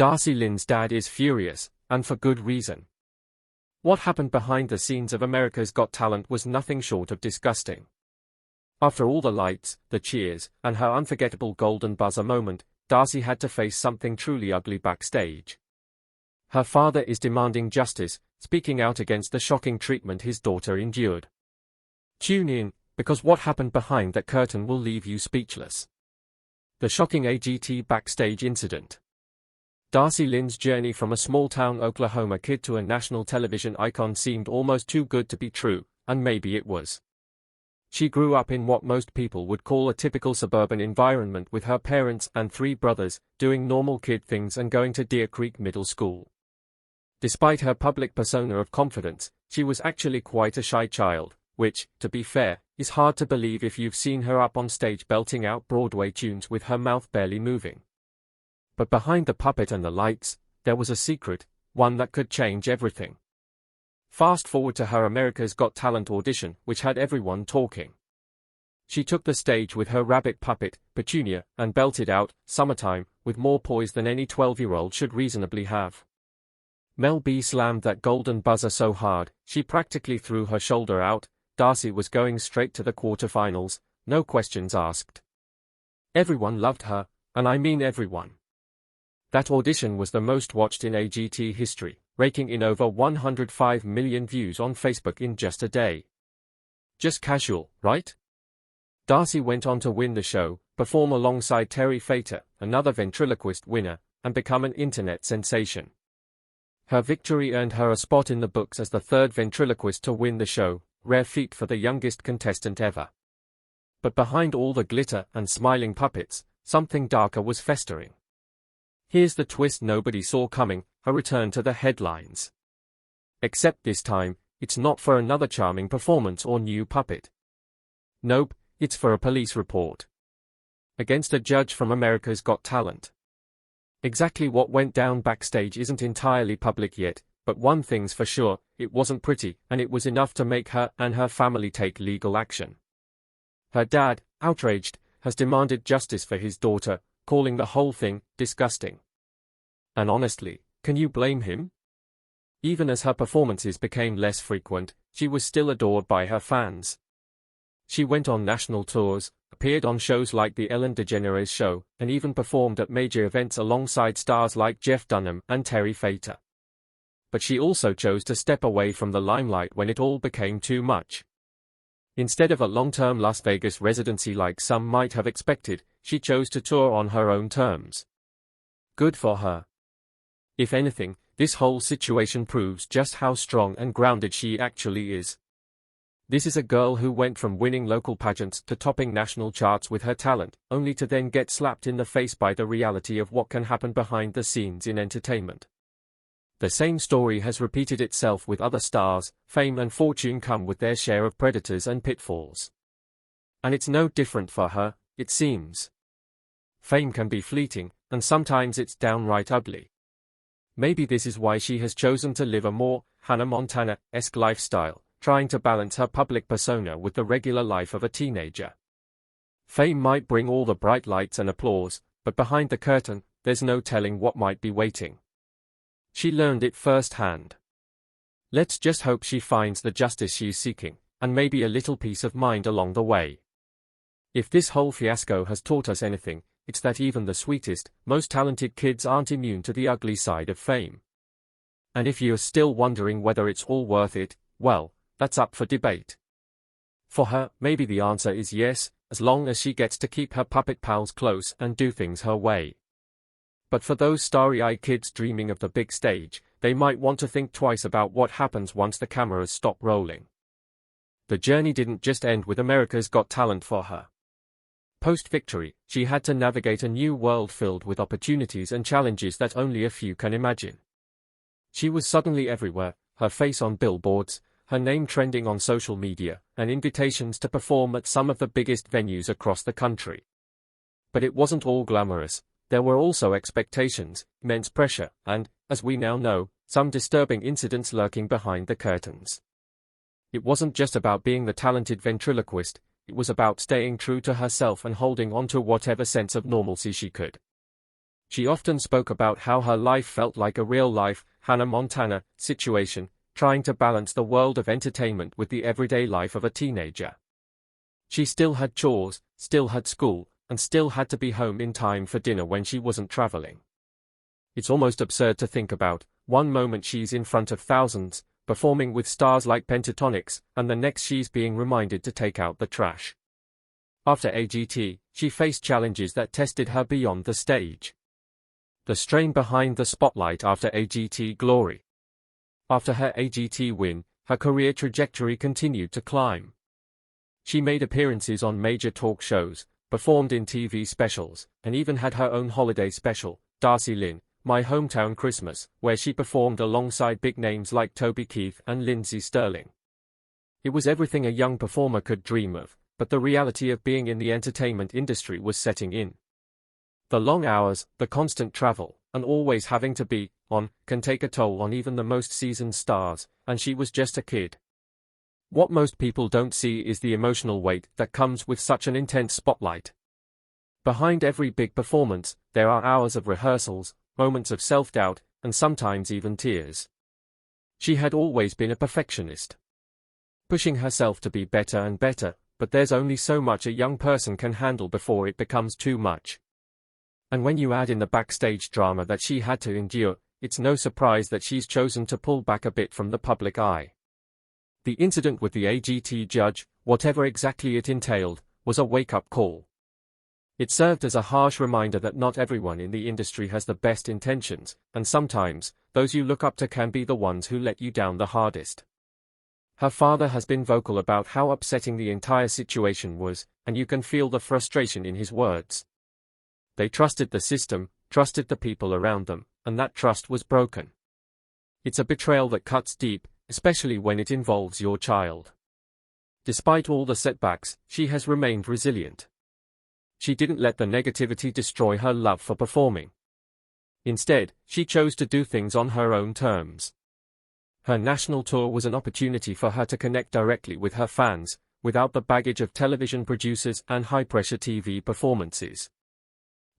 Darci Lynne's dad is furious, and for good reason. What happened behind the scenes of America's Got Talent was nothing short of disgusting. After all the lights, the cheers, and her unforgettable golden buzzer moment, Darci had to face something truly ugly backstage. Her father is demanding justice, speaking out against the shocking treatment his daughter endured. Tune in, because what happened behind that curtain will leave you speechless. The shocking AGT backstage incident. Darci Lynne's journey from a small-town Oklahoma kid to a national television icon seemed almost too good to be true, and maybe it was. She grew up in what most people would call a typical suburban environment with her parents and 3 brothers, doing normal kid things and going to Deer Creek Middle School. Despite her public persona of confidence, she was actually quite a shy child, which, to be fair, is hard to believe if you've seen her up on stage belting out Broadway tunes with her mouth barely moving. But behind the puppet and the lights, there was a secret, one that could change everything. Fast forward to her America's Got Talent audition, which had everyone talking. She took the stage with her rabbit puppet, Petunia, and belted out "Summertime" with more poise than any 12-year-old should reasonably have. Mel B slammed that golden buzzer so hard, she practically threw her shoulder out. Darci was going straight to the quarterfinals, no questions asked. Everyone loved her, and I mean everyone. That audition was the most watched in AGT history, raking in over 105 million views on Facebook in just a day. Just casual, right? Darci went on to win the show, perform alongside Terry Fator, another ventriloquist winner, and become an internet sensation. Her victory earned her a spot in the books as the 3rd ventriloquist to win the show, rare feat for the youngest contestant ever. But behind all the glitter and smiling puppets, something darker was festering. Here's the twist nobody saw coming, her return to the headlines. Except this time, it's not for another charming performance or new puppet. Nope, it's for a police report. Against a judge from America's Got Talent. Exactly what went down backstage isn't entirely public yet, but one thing's for sure, it wasn't pretty, and it was enough to make her and her family take legal action. Her dad, outraged, has demanded justice for his daughter, calling the whole thing disgusting. And honestly, can you blame him? Even as her performances became less frequent, she was still adored by her fans. She went on national tours, appeared on shows like The Ellen DeGeneres Show, and even performed at major events alongside stars like Jeff Dunham and Terry Fator. But she also chose to step away from the limelight when it all became too much. Instead of a long-term Las Vegas residency like some might have expected, she chose to tour on her own terms. Good for her. If anything, this whole situation proves just how strong and grounded she actually is. This is a girl who went from winning local pageants to topping national charts with her talent, only to then get slapped in the face by the reality of what can happen behind the scenes in entertainment. The same story has repeated itself with other stars. Fame and fortune come with their share of predators and pitfalls. And it's no different for her, it seems. Fame can be fleeting, and sometimes it's downright ugly. Maybe this is why she has chosen to live a more Hannah Montana-esque lifestyle, trying to balance her public persona with the regular life of a teenager. Fame might bring all the bright lights and applause, but behind the curtain, there's no telling what might be waiting. She learned it firsthand. Let's just hope she finds the justice she's seeking, and maybe a little peace of mind along the way. If this whole fiasco has taught us anything, it's that even the sweetest, most talented kids aren't immune to the ugly side of fame. And if you're still wondering whether it's all worth it, well, that's up for debate. For her, maybe the answer is yes, as long as she gets to keep her puppet pals close and do things her way. But for those starry-eyed kids dreaming of the big stage, they might want to think twice about what happens once the cameras stop rolling. The journey didn't just end with America's Got Talent for her. Post-victory, she had to navigate a new world filled with opportunities and challenges that only a few can imagine. She was suddenly everywhere, her face on billboards, her name trending on social media, and invitations to perform at some of the biggest venues across the country. But it wasn't all glamorous. There were also expectations, immense pressure, and, as we now know, some disturbing incidents lurking behind the curtains. It wasn't just about being the talented ventriloquist, it was about staying true to herself and holding on to whatever sense of normalcy she could. She often spoke about how her life felt like a real-life, Hannah Montana, situation, trying to balance the world of entertainment with the everyday life of a teenager. She still had chores, still had school, and still had to be home in time for dinner when she wasn't traveling. It's almost absurd to think about. One moment she's in front of thousands, performing with stars like Pentatonix, and the next she's being reminded to take out the trash. After AGT, she faced challenges that tested her beyond the stage. The strain behind the spotlight after AGT glory. After her AGT win, her career trajectory continued to climb. She made appearances on major talk shows, performed in TV specials, and even had her own holiday special, Darci Lynne, My Hometown Christmas, where she performed alongside big names like Toby Keith and Lindsey Sterling. It was everything a young performer could dream of, but the reality of being in the entertainment industry was setting in. The long hours, the constant travel, and always having to be on can take a toll on even the most seasoned stars, and she was just a kid. What most people don't see is the emotional weight that comes with such an intense spotlight. Behind every big performance, there are hours of rehearsals, moments of self-doubt, and sometimes even tears. She had always been a perfectionist, pushing herself to be better and better, but there's only so much a young person can handle before it becomes too much. And when you add in the backstage drama that she had to endure, it's no surprise that she's chosen to pull back a bit from the public eye. The incident with the AGT judge, whatever exactly it entailed, was a wake-up call. It served as a harsh reminder that not everyone in the industry has the best intentions, and sometimes, those you look up to can be the ones who let you down the hardest. Her father has been vocal about how upsetting the entire situation was, and you can feel the frustration in his words. They trusted the system, trusted the people around them, and that trust was broken. It's a betrayal that cuts deep, especially when it involves your child. Despite all the setbacks, she has remained resilient. She didn't let the negativity destroy her love for performing. Instead, she chose to do things on her own terms. Her national tour was an opportunity for her to connect directly with her fans, without the baggage of television producers and high-pressure TV performances.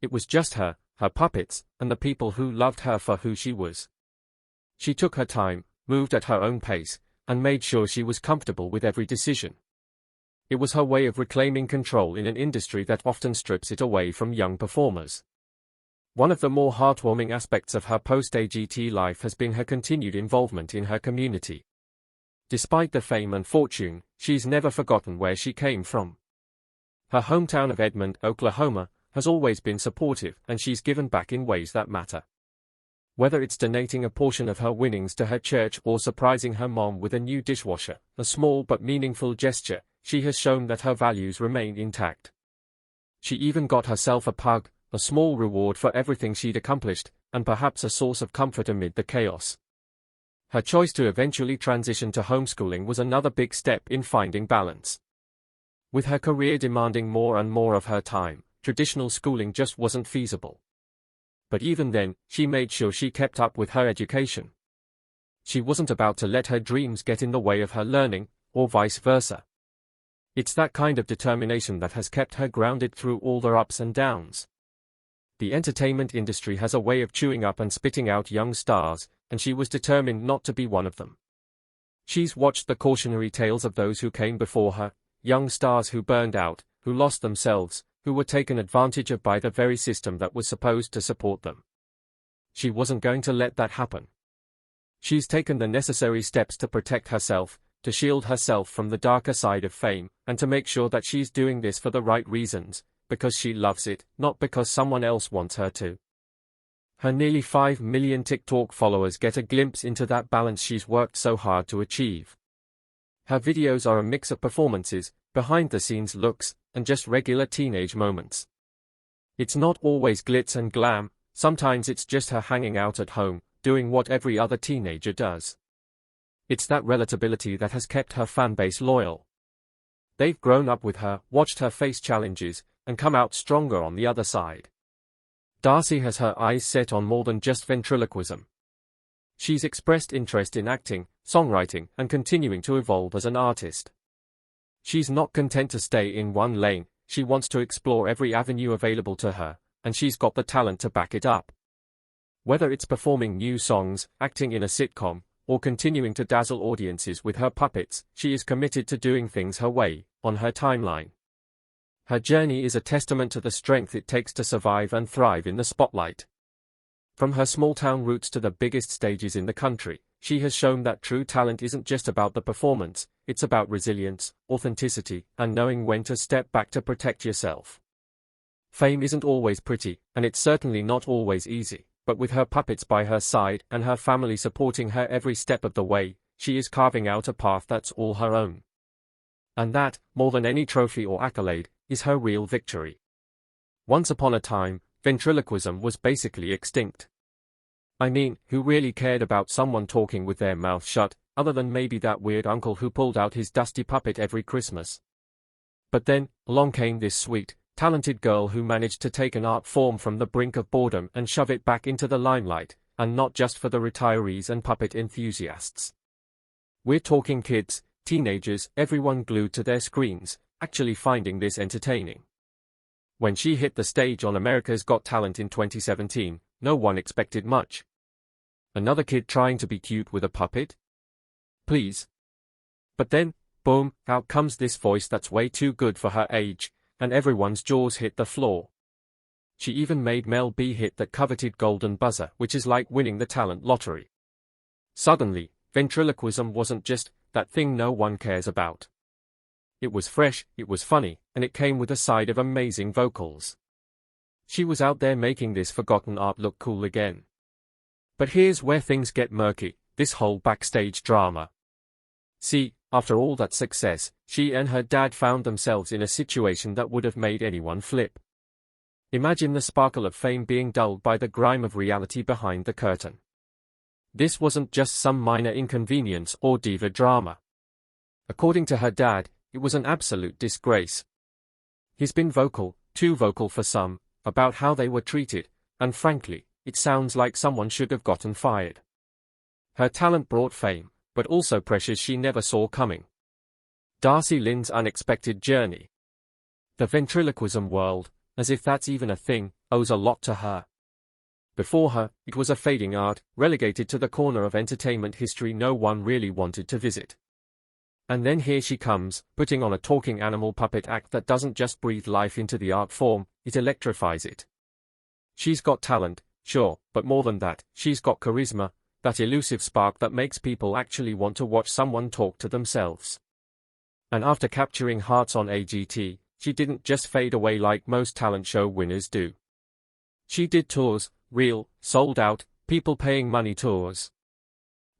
It was just her, her puppets, and the people who loved her for who she was. She took her time, moved at her own pace, and made sure she was comfortable with every decision. It was her way of reclaiming control in an industry that often strips it away from young performers. One of the more heartwarming aspects of her post-AGT life has been her continued involvement in her community. Despite the fame and fortune, she's never forgotten where she came from. Her hometown of Edmond, Oklahoma, has always been supportive, and she's given back in ways that matter. Whether it's donating a portion of her winnings to her church or surprising her mom with a new dishwasher, a small but meaningful gesture, she has shown that her values remain intact. She even got herself a pug, a small reward for everything she'd accomplished, and perhaps a source of comfort amid the chaos. Her choice to eventually transition to homeschooling was another big step in finding balance. With her career demanding more and more of her time, traditional schooling just wasn't feasible. But even then, she made sure she kept up with her education. She wasn't about to let her dreams get in the way of her learning, or vice versa. It's that kind of determination that has kept her grounded through all the ups and downs. The entertainment industry has a way of chewing up and spitting out young stars, and she was determined not to be one of them. She's watched the cautionary tales of those who came before her, young stars who burned out, who lost themselves, who were taken advantage of by the very system that was supposed to support them. She wasn't going to let that happen. She's taken the necessary steps to protect herself, to shield herself from the darker side of fame, and to make sure that she's doing this for the right reasons, because she loves it, not because someone else wants her to. Her nearly 5 million TikTok followers get a glimpse into that balance she's worked so hard to achieve. Her videos are a mix of performances, behind-the-scenes looks, and just regular teenage moments. It's not always glitz and glam, sometimes it's just her hanging out at home, doing what every other teenager does. It's that relatability that has kept her fanbase loyal. They've grown up with her, watched her face challenges, and come out stronger on the other side. Darci has her eyes set on more than just ventriloquism. She's expressed interest in acting, songwriting, and continuing to evolve as an artist. She's not content to stay in one lane, she wants to explore every avenue available to her, and she's got the talent to back it up. Whether it's performing new songs, acting in a sitcom, or continuing to dazzle audiences with her puppets, she is committed to doing things her way, on her timeline. Her journey is a testament to the strength it takes to survive and thrive in the spotlight. From her small-town roots to the biggest stages in the country, she has shown that true talent isn't just about the performance, it's about resilience, authenticity, and knowing when to step back to protect yourself. Fame isn't always pretty, and it's certainly not always easy, but with her puppets by her side and her family supporting her every step of the way, she is carving out a path that's all her own. And that, more than any trophy or accolade, is her real victory. Once upon a time, ventriloquism was basically extinct. I mean, who really cared about someone talking with their mouth shut, other than maybe that weird uncle who pulled out his dusty puppet every Christmas? But then, along came this sweet, talented girl who managed to take an art form from the brink of boredom and shove it back into the limelight, and not just for the retirees and puppet enthusiasts. We're talking kids, teenagers, everyone glued to their screens, actually finding this entertaining. When she hit the stage on America's Got Talent in 2017, no one expected much. Another kid trying to be cute with a puppet? Please. But then, boom, out comes this voice that's way too good for her age, and everyone's jaws hit the floor. She even made Mel B hit that coveted golden buzzer, which is like winning the talent lottery. Suddenly, ventriloquism wasn't just that thing no one cares about. It was fresh, it was funny, and it came with a side of amazing vocals. She was out there making this forgotten art look cool again. But here's where things get murky, this whole backstage drama. See, after all that success, she and her dad found themselves in a situation that would have made anyone flip. Imagine the sparkle of fame being dulled by the grime of reality behind the curtain. This wasn't just some minor inconvenience or diva drama. According to her dad, it was an absolute disgrace. He's been vocal, too vocal for some, about how they were treated, and frankly, it sounds like someone should have gotten fired. Her talent brought fame, but also pressures she never saw coming. Darci Lynne's unexpected journey. The ventriloquism world, as if that's even a thing, owes a lot to her. Before her, it was a fading art, relegated to the corner of entertainment history no one really wanted to visit. And then here she comes, putting on a talking animal puppet act that doesn't just breathe life into the art form, it electrifies it. She's got talent, sure, but more than that, she's got charisma, that elusive spark that makes people actually want to watch someone talk to themselves. And after capturing hearts on AGT, she didn't just fade away like most talent show winners do. She did tours, real, sold-out, people-paying money tours.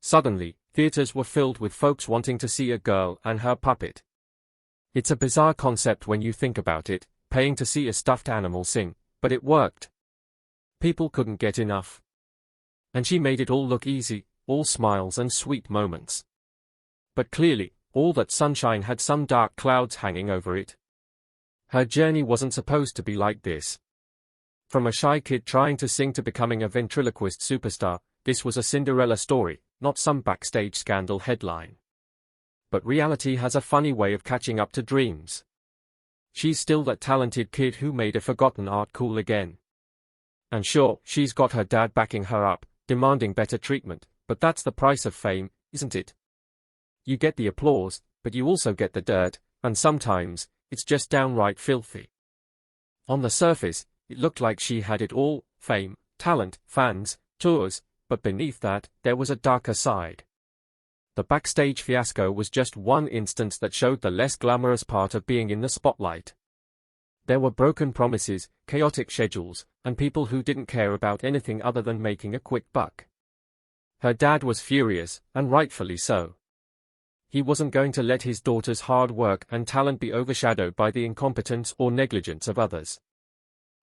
Suddenly, theaters were filled with folks wanting to see a girl and her puppet. It's a bizarre concept when you think about it, paying to see a stuffed animal sing, but it worked. People couldn't get enough. And she made it all look easy, all smiles and sweet moments. But clearly, all that sunshine had some dark clouds hanging over it. Her journey wasn't supposed to be like this. From a shy kid trying to sing to becoming a ventriloquist superstar, this was a Cinderella story, not some backstage scandal headline. But reality has a funny way of catching up to dreams. She's still that talented kid who made a forgotten art cool again. And sure, she's got her dad backing her up, demanding better treatment, but that's the price of fame, isn't it? You get the applause, but you also get the dirt, and sometimes, it's just downright filthy. On the surface, it looked like she had it all, fame, talent, fans, tours, but beneath that, there was a darker side. The backstage fiasco was just one instance that showed the less glamorous part of being in the spotlight. There were broken promises, chaotic schedules, and people who didn't care about anything other than making a quick buck. Her dad was furious, and rightfully so. He wasn't going to let his daughter's hard work and talent be overshadowed by the incompetence or negligence of others.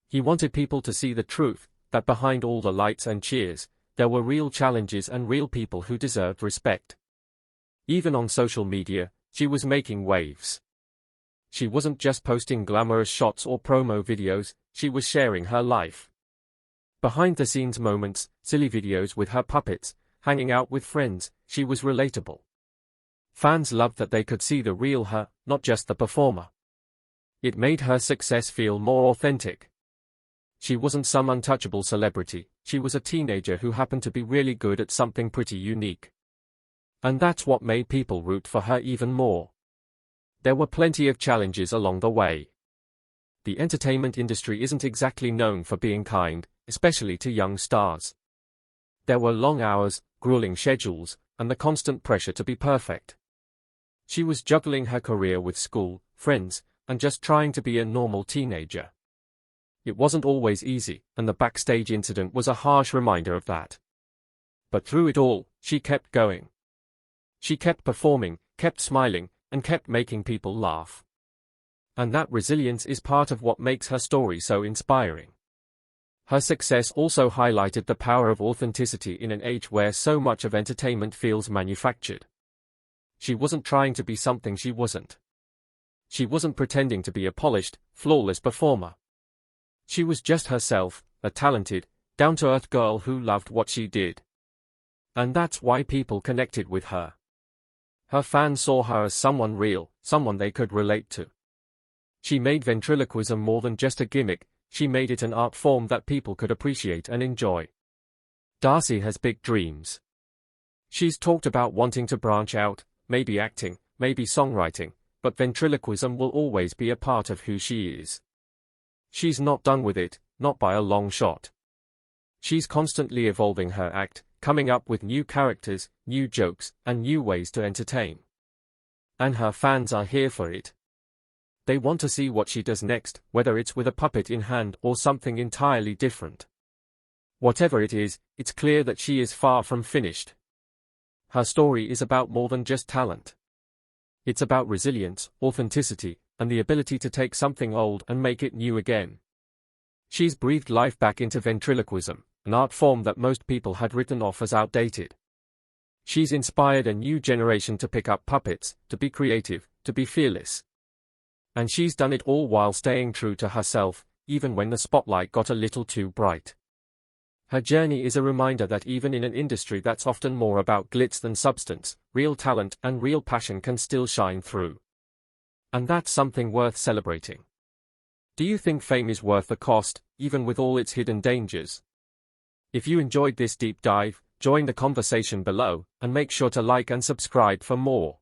He wanted people to see the truth, that behind all the lights and cheers, there were real challenges and real people who deserved respect. Even on social media, she was making waves. She wasn't just posting glamorous shots or promo videos, she was sharing her life. Behind-the-scenes moments, silly videos with her puppets, hanging out with friends, she was relatable. Fans loved that they could see the real her, not just the performer. It made her success feel more authentic. She wasn't some untouchable celebrity, she was a teenager who happened to be really good at something pretty unique. And that's what made people root for her even more. There were plenty of challenges along the way. The entertainment industry isn't exactly known for being kind, especially to young stars. There were long hours, grueling schedules, and the constant pressure to be perfect. She was juggling her career with school, friends, and just trying to be a normal teenager. It wasn't always easy, and the Backstage incident was a harsh reminder of that. But through it all, she kept going. She kept performing, kept smiling, and kept making people laugh. And that resilience is part of what makes her story so inspiring. Her success also highlighted the power of authenticity in an age where so much of entertainment feels manufactured. She wasn't trying to be something she wasn't. She wasn't pretending to be a polished, flawless performer. She was just herself, a talented, down-to-earth girl who loved what she did. And that's why people connected with her. Her fans saw her as someone real, someone they could relate to. She made ventriloquism more than just a gimmick, she made it an art form that people could appreciate and enjoy. Darci has big dreams. She's talked about wanting to branch out, maybe acting, maybe songwriting, but ventriloquism will always be a part of who she is. She's not done with it, not by a long shot. She's constantly evolving her act, coming up with new characters, new jokes, and new ways to entertain. And her fans are here for it. They want to see what she does next, whether it's with a puppet in hand or something entirely different. Whatever it is, it's clear that she is far from finished. Her story is about more than just talent. It's about resilience, authenticity, and the ability to take something old and make it new again. She's breathed life back into ventriloquism, an art form that most people had written off as outdated. She's inspired a new generation to pick up puppets, to be creative, to be fearless. And she's done it all while staying true to herself, even when the spotlight got a little too bright. Her journey is a reminder that even in an industry that's often more about glitz than substance, real talent and real passion can still shine through. And that's something worth celebrating. Do you think fame is worth the cost, even with all its hidden dangers? If you enjoyed this deep dive, join the conversation below, and make sure to like and subscribe for more.